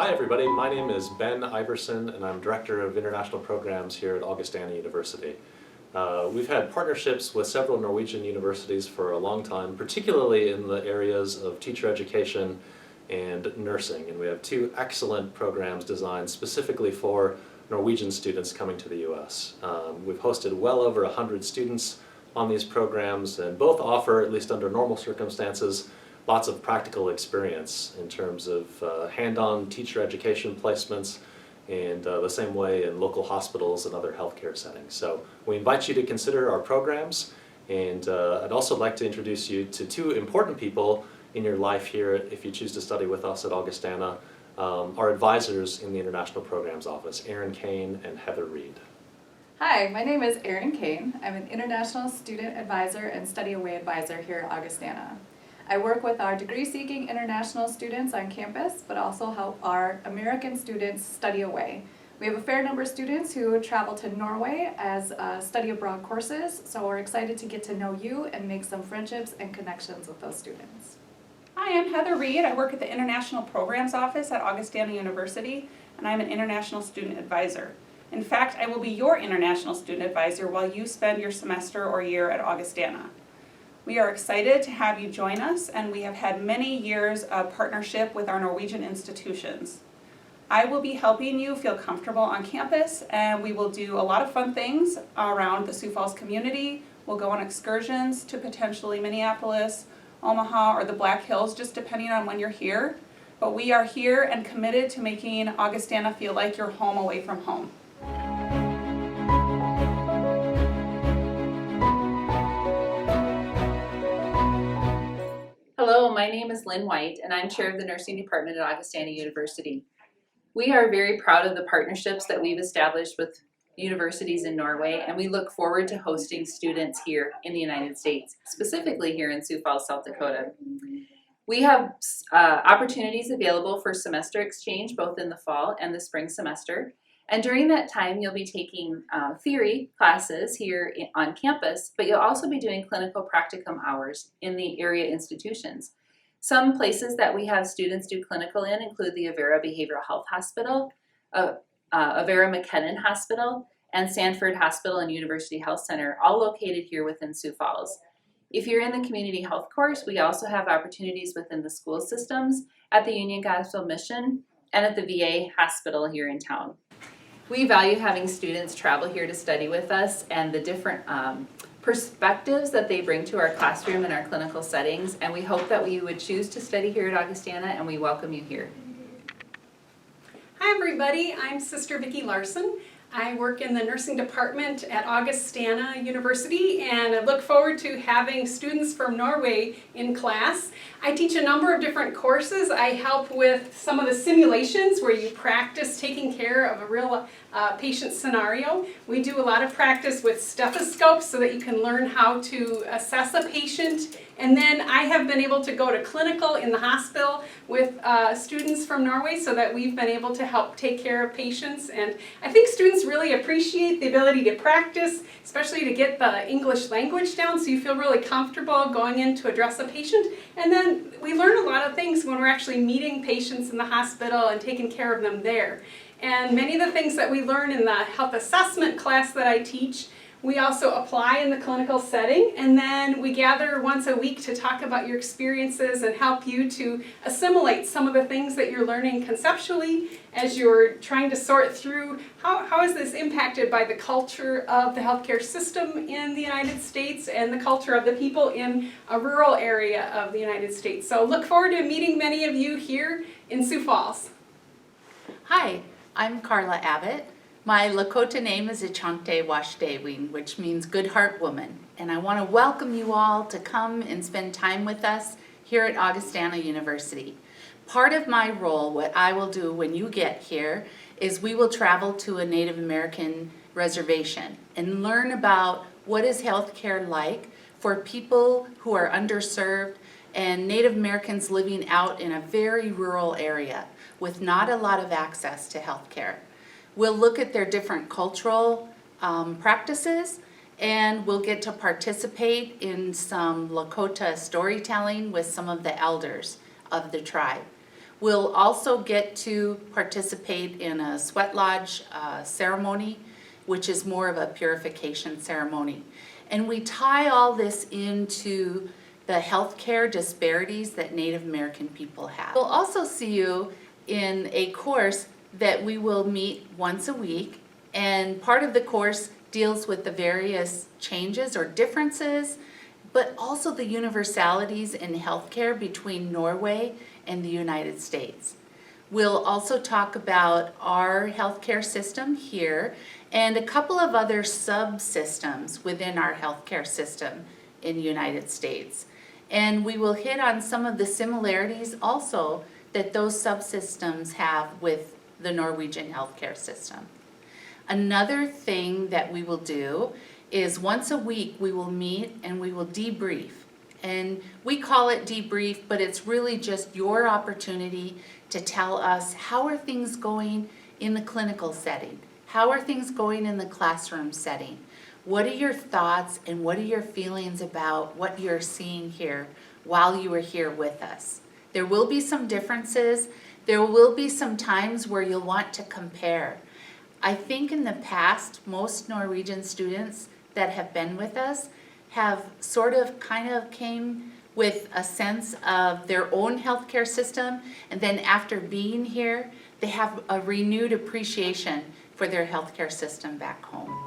Hi everybody, my name is Ben Iverson and I'm Director of International Programs here at Augustana University. We've had partnerships with several Norwegian universities for a long time, particularly in the areas of teacher education and nursing. And we have two excellent programs designed specifically for Norwegian students coming to the US. We've hosted well over 100 students on these programs, and both offer, at least under normal circumstances, lots of practical experience in terms of hand-on teacher education placements, and the same way in local hospitals and other healthcare settings. So we invite you to consider our programs, and I'd also like to introduce you to two important people in your life here if you choose to study with us at Augustana, our advisors in the International Programs Office, Erin Kane and Heather Reed. Hi, my name is Erin Kane. I'm an International Student Advisor and Study Away Advisor here at Augustana. I work with our degree-seeking international students on campus, but also help our American students study away. We have a fair number of students who travel to Norway as study abroad courses, so we're excited to get to know you and make some friendships and connections with those students. Hi, I'm Heather Reed. I work at the International Programs Office at Augustana University, and I'm an International Student Advisor. In fact, I will be your International Student Advisor while you spend your semester or year at Augustana. We are excited to have you join us, and we have had many years of partnership with our Norwegian institutions. I will be helping you feel comfortable on campus, and we will do a lot of fun things around the Sioux Falls community. We'll go on excursions to potentially Minneapolis, Omaha, or the Black Hills, just depending on when you're here. But we are here and committed to making Augustana feel like you're home away from home. Hello, my name is Lynn White, and I'm Chair of the Nursing Department at Augustana University. We are very proud of the partnerships that we've established with universities in Norway, and we look forward to hosting students here in the United States, specifically here in Sioux Falls, South Dakota. We have opportunities available for semester exchange both in the fall and the spring semester. And during that time, you'll be taking theory classes here on campus, but you'll also be doing clinical practicum hours in the area institutions. Some places that we have students do clinical in include the Avera Behavioral Health Hospital, Avera McKinnon Hospital, and Sanford Hospital and University Health Center, all located here within Sioux Falls. If you're in the community health course, we also have opportunities within the school systems, at the Union Gospel Mission, and at the VA hospital here in town. We value having students travel here to study with us and the different perspectives that they bring to our classroom and our clinical settings, and we hope that you would choose to study here at Augustana, and we welcome you here. Hi everybody, I'm Sister Vicki Larson. I work in the nursing department at Augustana University, and I look forward to having students from Norway in class. I teach a number of different courses. I help with some of the simulations where you practice taking care of a real patient scenario. We do a lot of practice with stethoscopes so that you can learn how to assess a patient. And then I have been able to go to clinical in the hospital with students from Norway so that we've been able to help take care of patients. And I think students really appreciate the ability to practice, especially to get the English language down so you feel really comfortable going in to address a patient. And then we learn a lot of things when we're actually meeting patients in the hospital and taking care of them there. And many of the things that we learn in the health assessment class that I teach, we also apply in the clinical setting, and then we gather once a week to talk about your experiences and help you to assimilate some of the things that you're learning conceptually as you're trying to sort through how is this impacted by the culture of the healthcare system in the United States and the culture of the people in a rural area of the United States. So look forward to meeting many of you here in Sioux Falls. Hi, I'm Carla Abbott. My Lakota name is Ichante Washdewin, which means good heart woman. And I want to welcome you all to come and spend time with us here at Augustana University. Part of my role, what I will do when you get here, is we will travel to a Native American reservation and learn about what is healthcare like for people who are underserved and Native Americans living out in a very rural area with not a lot of access to healthcare. We'll look at their different cultural practices, and we'll get to participate in some Lakota storytelling with some of the elders of the tribe. We'll also get to participate in a sweat lodge ceremony, which is more of a purification ceremony. And we tie all this into the healthcare disparities that Native American people have. We'll also see you in a course that we will meet once a week, and part of the course deals with the various changes or differences, but also the universalities in healthcare between Norway and the United States. We'll also talk about our healthcare system here and a couple of other subsystems within our healthcare system in the United States. And we will hit on some of the similarities also that those subsystems have with the Norwegian healthcare system. Another thing that we will do is once a week we will meet and we will debrief. And we call it debrief, but it's really just your opportunity to tell us how are things going in the clinical setting? How are things going in the classroom setting? What are your thoughts and what are your feelings about what you're seeing here while you are here with us? There will be some differences. There will be some times where you'll want to compare. I think in the past, most Norwegian students that have been with us have sort of kind of came with a sense of their own healthcare system, and then after being here, they have a renewed appreciation for their healthcare system back home.